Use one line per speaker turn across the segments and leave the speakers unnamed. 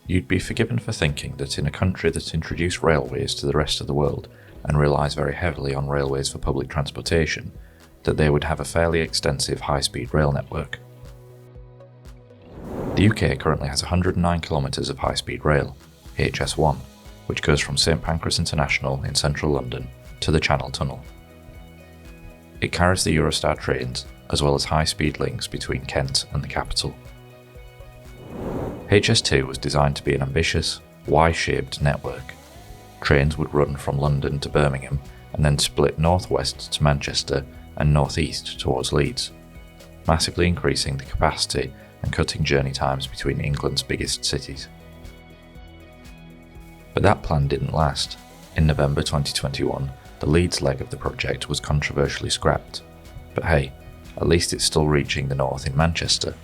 You'd be forgiven for thinking that in a country that introduced railways to the rest of the world and relies very heavily on railways for public transportation, that they would have a fairly extensive high-speed rail network. The UK currently has 109 kilometres of high-speed rail, HS1, which goes from St Pancras International in central London to the Channel Tunnel. It carries the Eurostar trains as well as high-speed links between Kent and the capital. HS2 was designed to be an ambitious, Y-shaped network. Trains would run from London to Birmingham and then split northwest to Manchester and northeast towards Leeds, massively increasing the capacity and cutting journey times between England's biggest cities. But that plan didn't last. In November 2021, the Leeds leg of the project was controversially scrapped. But hey, at least it's still reaching the north in Manchester.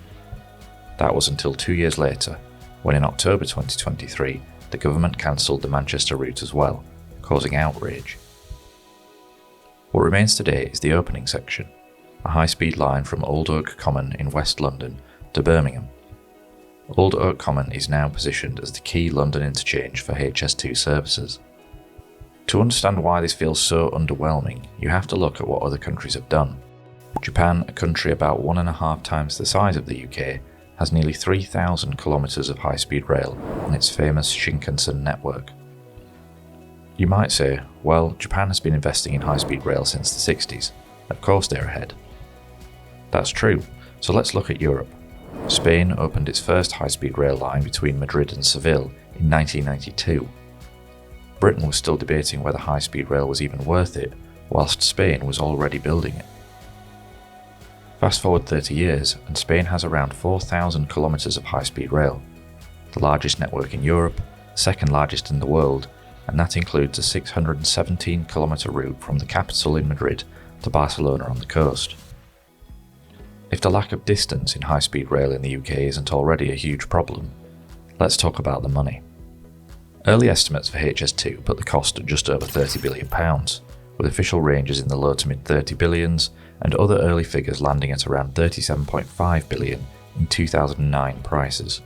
That was until 2 years later, when in October 2023, the government cancelled the Manchester route as well, causing outrage. What remains today is the opening section, a high-speed line from Old Oak Common in West London to Birmingham. Old Oak Common is now positioned as the key London interchange for HS2 services. To understand why this feels so underwhelming, you have to look at what other countries have done. Japan, a country about 1.5 times the size of the UK, has nearly 3,000 kilometres of high-speed rail on its famous Shinkansen network. You might say, well, Japan has been investing in high-speed rail since the 60s. Of course they're ahead. That's true, so let's look at Europe. Spain opened its first high-speed rail line between Madrid and Seville in 1992. Britain was still debating whether high-speed rail was even worth it, whilst Spain was already building it. Fast forward 30 years, and Spain has around 4,000 kilometres of high-speed rail, the largest network in Europe, second largest in the world, and that includes a 617-kilometre route from the capital in Madrid to Barcelona on the coast. If the lack of distance in high-speed rail in the UK isn't already a huge problem, let's talk about the money. Early estimates for HS2 put the cost at just over £30 billion, with official ranges in the low to mid-30 billions and other early figures landing at around £37.5 billion in 2009 prices.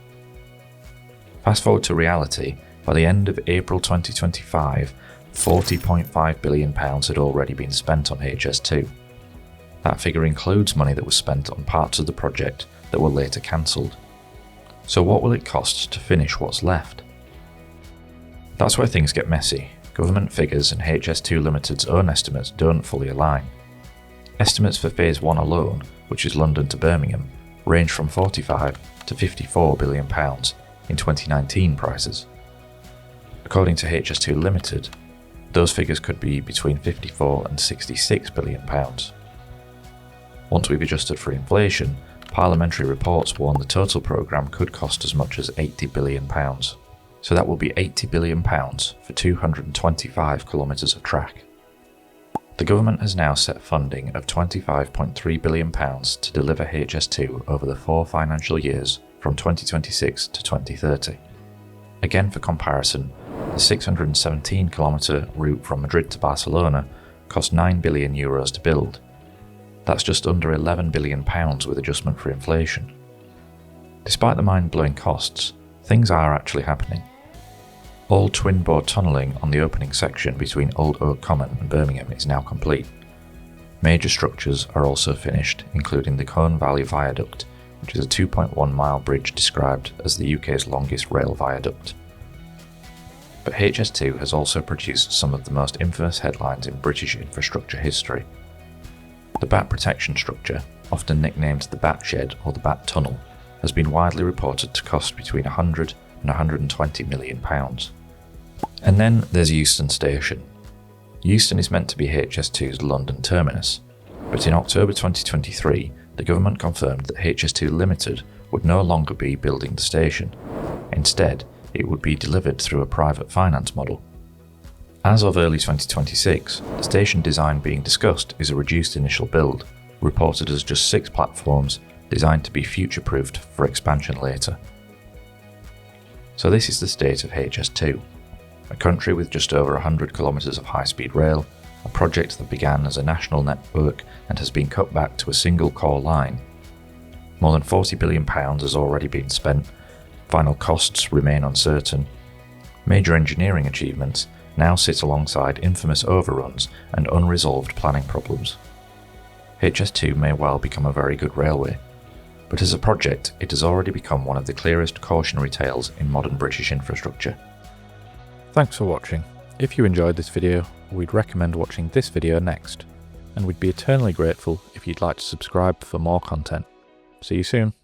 Fast forward to reality, by the end of April 2025, £40.5 billion had already been spent on HS2. That figure includes money that was spent on parts of the project that were later cancelled. So what will it cost to finish what's left? That's where things get messy. Government figures and HS2 Limited's own estimates don't fully align. Estimates for Phase 1 alone, which is London to Birmingham, range from £45 to £54 billion in 2019 prices. According to HS2 Limited, those figures could be between £54 and £66 billion. Once we've adjusted for inflation, parliamentary reports warn the total programme could cost as much as £80 billion. So that will be £80 billion for 225 kilometres of track. The government has now set funding of £25.3 billion to deliver HS2 over the 4 financial years from 2026 to 2030. Again, for comparison, the 617-kilometre route from Madrid to Barcelona cost €9 billion to build. That's just under £11 billion with adjustment for inflation. Despite the mind-blowing costs, things are actually happening. All twin-bore tunnelling on the opening section between Old Oak Common and Birmingham is now complete. Major structures are also finished, including the Colne Valley Viaduct, which is a 2.1-mile bridge described as the UK's longest rail viaduct. But HS2 has also produced some of the most infamous headlines in British infrastructure history. The Bat Protection Structure, often nicknamed the Bat Shed or the Bat Tunnel, has been widely reported to cost between £100 and £120 million. And then there's Euston Station. Euston is meant to be HS2's London terminus, but in October 2023, the government confirmed that HS2 Limited would no longer be building the station. Instead, it would be delivered through a private finance model. As of early 2026, the station design being discussed is a reduced initial build, reported as just 6 platforms designed to be future-proofed for expansion later. So this is the state of HS2, a country with just over 100 kilometres of high-speed rail, a project that began as a national network and has been cut back to a single core line. More than £40 billion has already been spent, Final costs remain uncertain. Major engineering achievements now sit alongside infamous overruns and unresolved planning problems. HS2 may well become a very good railway, but as a project it has already become one of the clearest cautionary tales in modern British infrastructure. Thanks for watching. If you enjoyed this video, we'd recommend watching this video next, and we'd be eternally grateful if you'd like to subscribe for more content. See you soon.